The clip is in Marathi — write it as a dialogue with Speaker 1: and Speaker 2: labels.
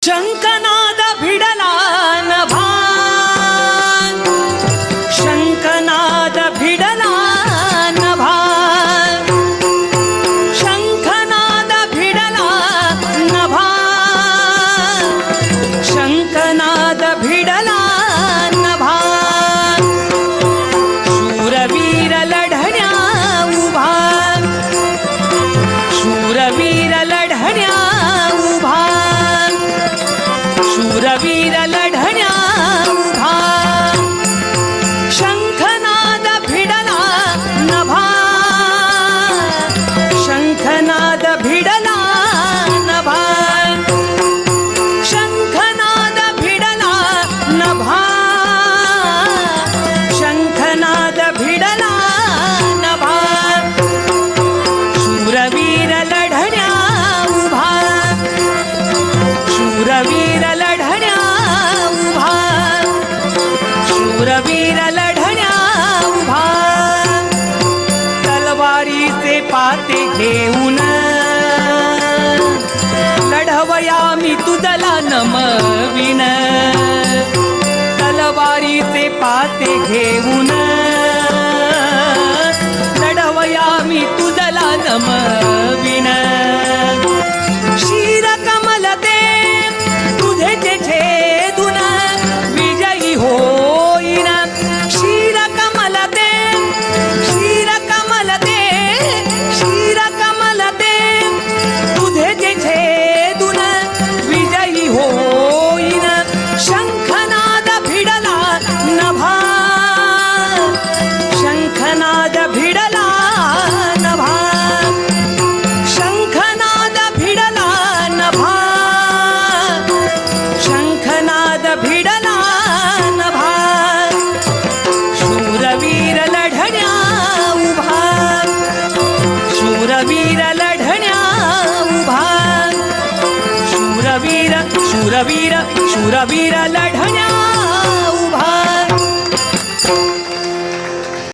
Speaker 1: शंखनाद भिडला नभा, शंखनाद भिडला नभा, शंखनाद भिडला नभा, शंखनाद भिडला नभा, शूरवीर लढण्या उभा, शूरवीर लढण्या उभा, शूरवीर लढण्या उभा, शंखनाद भिडला नभा, शंखनाद भिडला नभा, शंखनाद भिडला नभा, शंखनाद भिडला नभा, शूरवीर लढण्या उभा, शूरवीर लढण्या उभा, शूरवीर लढण्या उभा, तलवारीचे पाते घेऊन लढवया मी तुझला नमविन, तलवारीचे पाते घेऊन लढवया मी तुझला नमविन, शिर कमल दे तुझे छेदून विजयी होईन, शिर कमल दे, शिर कमल दे, शिर कमल दे तुझे छेदून विजयी होईन, शंखनाद भिडला नभा, शंखनाद भिडला नभा, शंखनाद भिडला नभा, शंखनाद भिडला नभा, शूरवीर लढण्या उभा, शूरवीर लढण्या उभा, शूरवीर शूरवीर शूरवीर लढण्या उभा.